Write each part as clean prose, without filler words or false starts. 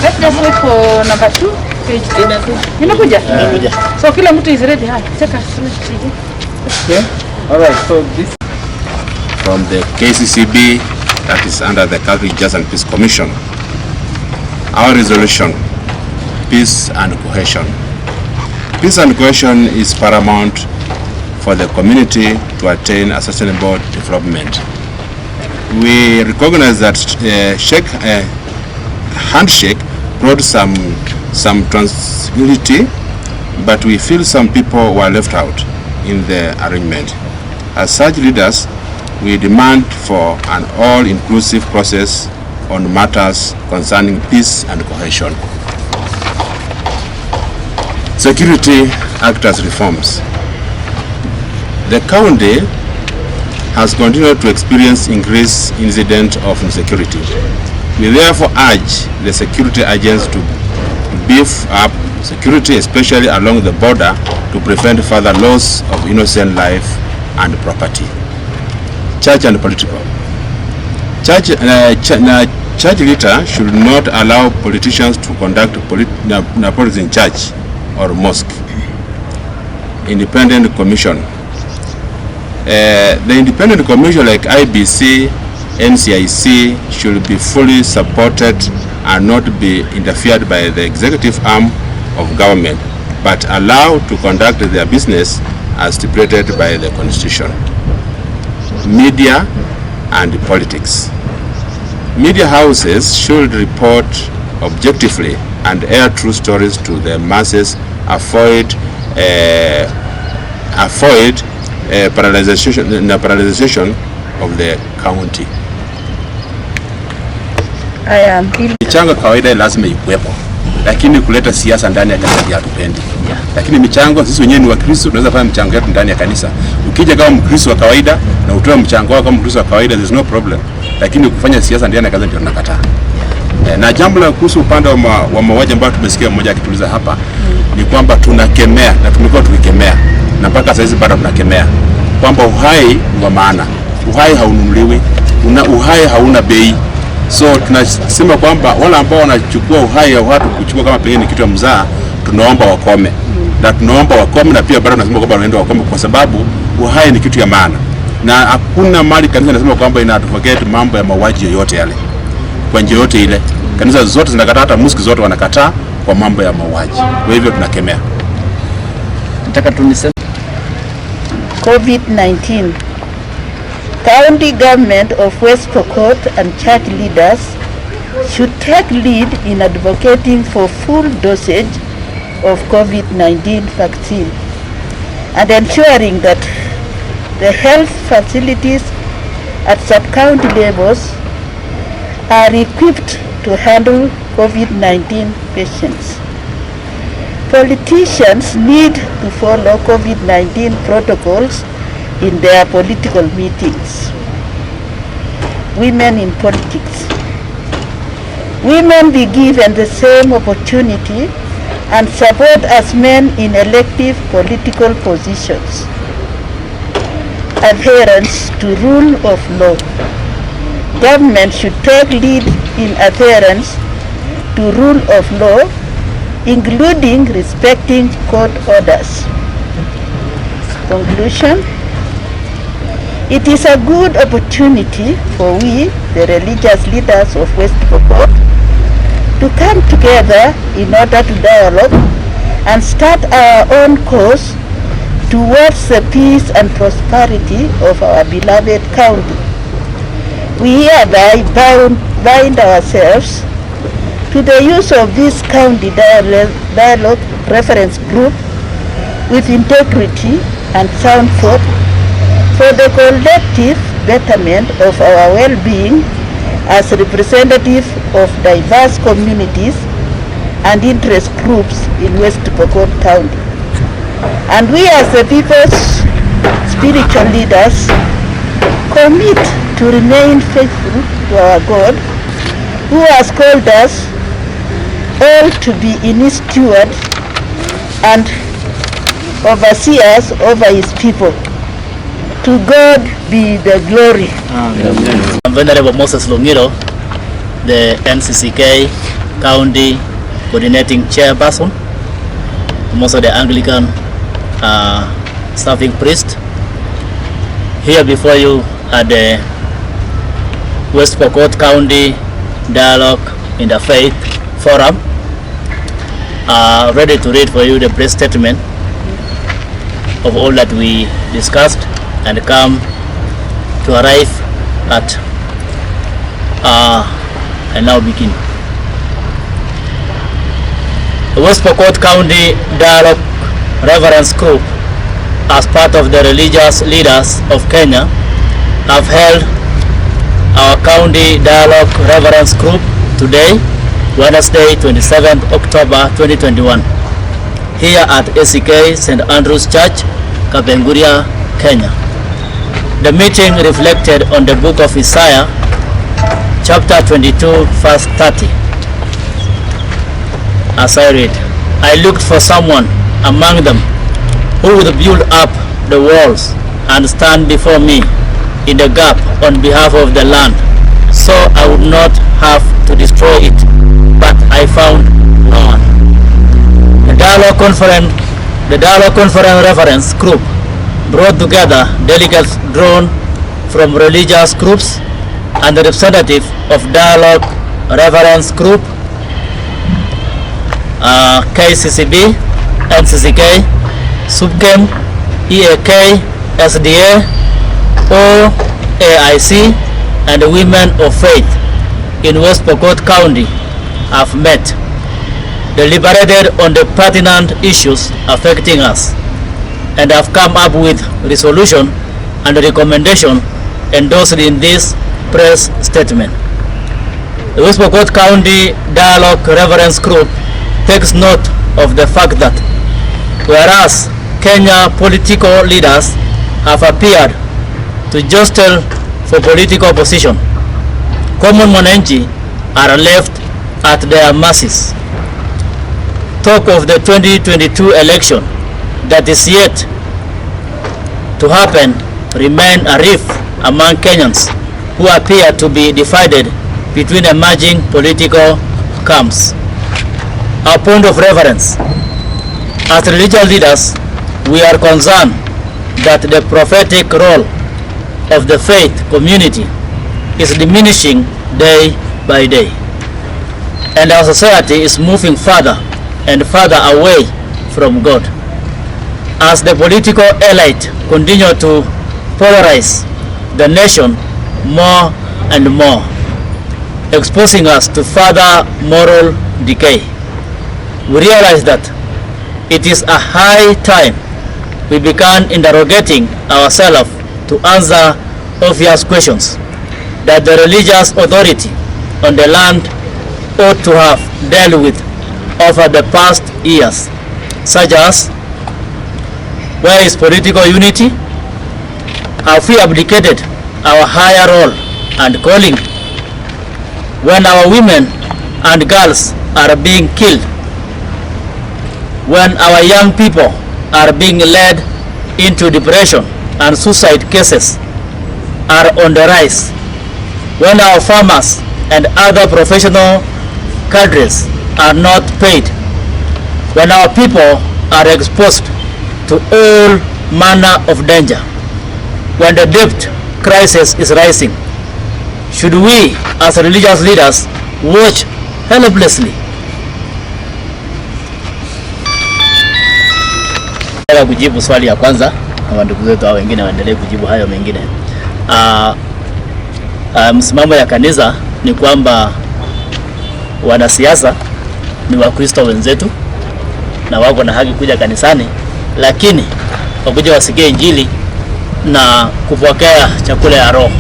Let's just wait for number 2 page. Inakuja? So kila mtu is ready. Check us. Okay. All right. So this from the KCCB, that is under the Catholic Justice and Peace Commission. Our resolution: peace and cohesion. Peace and cohesion is paramount for the community to attain a sustainable development. We recognize that handshake brought some transparency, but we feel some people were left out in the arrangement. As such leaders, we demand for an all-inclusive process on matters concerning peace and cohesion. Security actors reforms. The county has continued to experience increased incident of insecurity. We therefore urge the security agents to beef up security, especially along the border, to prevent further loss of innocent life and property. Church and political. Church leader should not allow politicians to conduct politics in church or mosque. Independent commission. The independent commission like IBC, NCIC should be fully supported and not be interfered by the executive arm of government, but allowed to conduct their business as stipulated by the Constitution. Media and politics. Media houses should report objectively and air true stories to the masses. Avoid paralyzation of the county. Michango kawaida lazima ikuwepo, lakini kuleta siasa ndani ya kanisa hatupendi. Lakini michango, sisi wenyewe ni Wakristo, tunaweza fanya michango yetu ndani ya kanisa. Ukija kama Mkristo wa kawaida na utoe mchango wako kama Mkristo wa kawaida, there's no problem. Lakini kufanya siasa ndani ya kanisa ndio tunakataa. Na jambo la kuhusu upande wa mauaji ambao tumesikia mmoja akituliza hapa ni kwamba tunakemea na tumekuwa tukikemea na mpaka sasa hizi bado tunakemea kwamba uhai ni wa maana. Uhai haununuliwi, uhai hauna bei. So tunasema kwamba wale ambao wanachukua uhai wa watu kuchukua kama pengine kitu ya mzaa, tunaomba wakome. Na tunaomba wakome, na pia bado tunasema kwamba wanaenda wakome kwa sababu uhai ni kitu ya maana. Na hakuna mali kanisa inasema kwamba inadvocate mambo ya mauaji yoyote yale. Kwa njia yote ile, kanisa zote zinakataa, hata mosque zote wanakataa kwa mambo ya mauaji. Kwa hivyo tunakemea. Nataka tuniseme COVID-19. County government of West Pokot and church leaders should take lead in advocating for full dosage of COVID-19 vaccine and ensuring that the health facilities at sub-county levels are equipped to handle COVID-19 patients. Politicians need to follow COVID-19 protocols in their political meetings. Women in politics. Women be given the same opportunity and support as men in elective political positions. Adherence to rule of law. Government should take lead in adherence to rule of law, including respecting court orders. Conclusion. It is a good opportunity for we, the religious leaders of West Pokot, to come together in order to dialogue and start our own course towards the peace and prosperity of our beloved county. We hereby bind ourselves to the use of this county dialogue reference group with integrity and sound thought for the collective betterment of our well-being as representative of diverse communities and interest groups in West Pokot County. And we as the people's spiritual leaders commit to remain faithful to our God, who has called us all to be in his steward and overseers over his people. To God be the glory. Amen. I'm Venerable Moses Longiro, the NCCK County Coordinating Chairperson. I'm also the Anglican serving priest. Here before you at the West Pokot County Dialogue in the Faith Forum, ready to read for you the brief statement of all that we discussed and come to arrive at and now begin. The West Pokot County Dialogue Reverence Group, as part of the religious leaders of Kenya, have held our County Dialogue Reverence Group today, Wednesday, 27th October 2021, here at ACK St. Andrew's Church, Kapenguria, Kenya. The meeting reflected on the book of Isaiah, chapter 22, verse 30. As I read, I looked for someone among them who would build up the walls and stand before me in the gap on behalf of the land, so I would not have to destroy it, but I found no one. The Dialogue Conference Reference Group brought together delegates drawn from religious groups and the representative of Dialogue Reference Group, KCCB, NCCK, SUBKEM, EAK, SDA, OAIC, and the Women of Faith in West Pokot County have met, deliberated on the pertinent issues affecting us, and have come up with resolution and recommendation endorsed in this press statement. The West Pokot County Dialogue Reference Group takes note of the fact that whereas Kenya political leaders have appeared to jostle for political position, common mwananchi are left at their mercies. Talk of the 2022 election that is yet to happen remain a rift among Kenyans who appear to be divided between emerging political camps. Our point of reference: as religious leaders, we are concerned that the prophetic role of the faith community is diminishing day by day, and our society is moving further and further away from God. As the political elite continue to polarize the nation more and more, exposing us to further moral decay, we realize that it is a high time we began interrogating ourselves to answer obvious questions that the religious authority on the land ought to have dealt with over the past years, such as: where is political unity? Have we abdicated our higher role and calling when our women and girls are being killed, when our young people are being led into depression and suicide cases are on the rise, when our farmers and other professional cadres are not paid, when our people are exposed to all manner of danger, when the debt crisis is rising? Should we as religious leaders watch helplessly? Kujibu swali ya kwanza, na ndugu zetu hao wengine waendelee kujibu hayo mengine. Msimamo ya kanisa ni kwamba wanasiasa ni Wakristo wenzetu na wako na haki kuja kanisani, lakini wakuja wasikie Injili na kupokea chakula ya roho.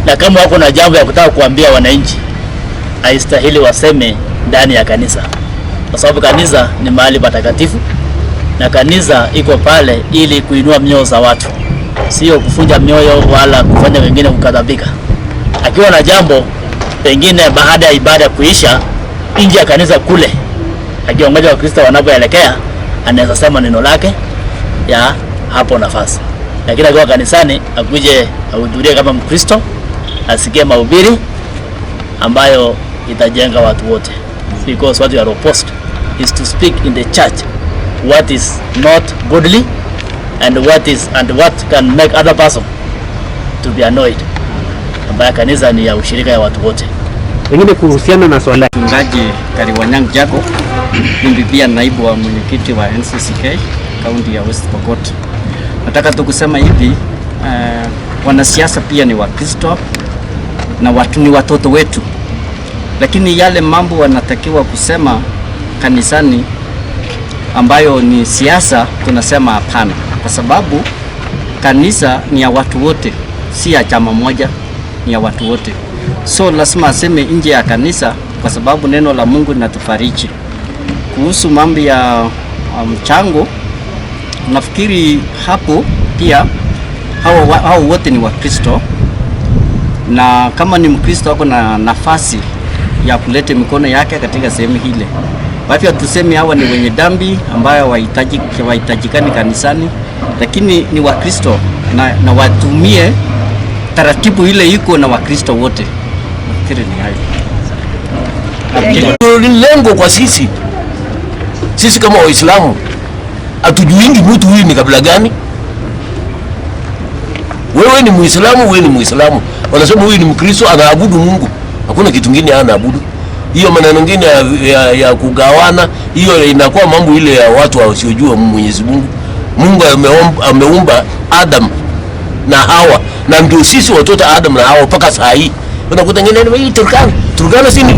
Na kama wako na jambo ya kutaka kuambia wananchi, haistahili waseme ndani ya kanisa, kwa sababu kanisa ni mahali patakatifu na kanisa iko pale ili kuinua mioyo za watu, sio kufunja mioyo wala kufanya wengine kukadhabika. Akiwa na jambo pengine baada ya ibada kuisha nje ya kanisa kule, akiongoja Wakristo wanapoelekea, anaweza sema neno lake ya hapo nafasi. lakini akiwa kanisani akuje ahudhurie kama Mkristo, asikie mahubiri ambayo itajenga watu wote, because what you are opposed is to speak in the church what is not godly and what can make other person to be annoyed, ambayo kanisa ni ya ushirika ya watu wote. Pengine kuhusiana na swala Mchungaji Kariwanyang Jago, mimi pia naibu wa mwenyekiti wa NCCK kaunti ya West Pokot. Nataka tu kusema hivi, wanasiasa pia ni Wakristo na watu ni watoto wetu, lakini yale mambo wanatakiwa kusema kanisani ambayo ni siasa, tunasema hapana, kwa sababu kanisa ni ya watu wote, si ya chama moja, ni ya watu wote. So lazima aseme nje ya kanisa, kwa sababu neno la Mungu linatufariji. Kuhusu mambo ya mchango, nafikiri hapo pia hao wote ni Wakristo, na kama ni Mkristo wako na nafasi ya kuleta mikono yake katika sehemu hile. Kwa hivyo tuseme hawa ni wenye dhambi ambayo wahitajikani kanisani, lakini ni Wakristo na watumie taratibu ile iko na Wakristo wote. Nafikiri ni hayo. Lengo kwa sisi kama Waislamu hatujuingi mtu huyu ni kabila gani. Wewe ni Muislamu, wewe ni Muislamu. Wanasema huyu ni Mkristo anaabudu Mungu. Hakuna kitu kingine anaabudu. Hiyo maneno mengine ya kugawana, hiyo inakuwa mambo ile ya watu wasiojua Mwenyezi Mungu. Mungu ameumba Adam na Hawa, na ndio sisi watoto Adam na Hawa mpaka saa hii. Unakuta ngine hii Turkana si ni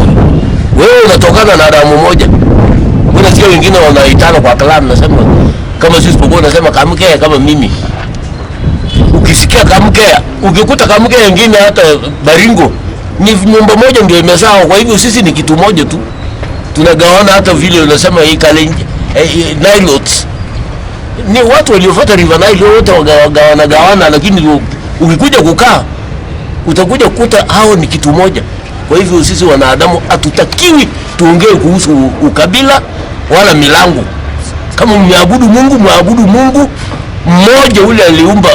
wewe unatokana na damu moja. Unasikia wengine wanaitana kwa clan, nasema kama sisi Pokot nasema Kamkea kama mimi. Ukisikia Kamkea, ukikuta Kamkea wengine hata Baringo ni nyumba moja ndio imezao. Kwa hivyo sisi ni kitu moja tu. Tunagawana hata vile unasema hii Kalenjin, Nilots. Ni watu waliofuata River Nile wote gawana, lakini ukikuja kukaa utakuja kukuta hao ni kitu moja. Kwa hivyo sisi wanadamu hatutakiwi tuongee kuhusu ukabila wala milango. Kama mwabudu Mungu mmoja ule aliumba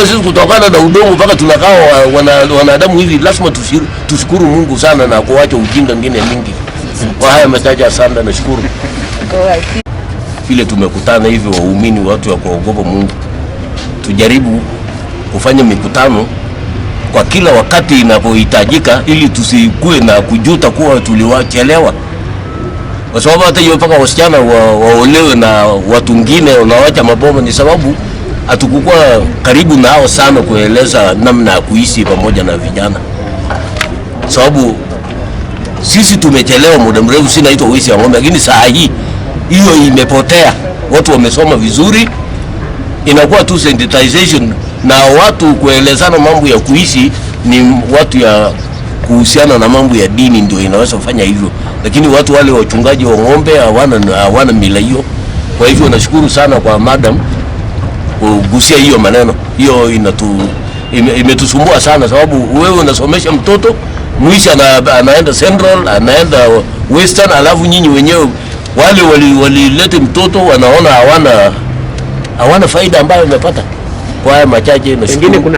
sisi kutokana na udongo mpaka tunakaa wanadamu hivi. Lazima tushukuru Mungu sana na kuacha ujinga ngine mingi. Kwa haya metaja sana, nashukuru. Vile tumekutana hivi waumini, watu wa kuogopa Mungu, tujaribu kufanya mikutano kwa kila wakati inapohitajika, ili tusikue na kujuta kuwa tuliwachelewa. Kwa sababu hata hiyo mpaka wasichana waolewe na watu wengine wanaacha maboma ni sababu hatukukuwa karibu nao sana kueleza namna ya kuishi pamoja na vijana. Sababu sisi tumechelewa muda mrefu, si naitwa wizi ya ng'ombe, lakini saa hii hiyo imepotea. Watu wamesoma vizuri, inakuwa tu sensitization na watu kuelezana mambo ya kuishi ni watu ya kuhusiana na mambo ya dini ndio inaweza kufanya hivyo, lakini watu wale wachungaji wa ng'ombe hawana mila hiyo. Kwa hivyo nashukuru sana kwa madam kugusia hiyo maneno. Hiyo imetusumbua sana, sababu wewe unasomesha mtoto mwisho anaenda Central, anaenda Western, alafu nyinyi wenyewe wale walilete mtoto wanaona hawana faida ambayo umepata. Kwa haya machache nashukuru.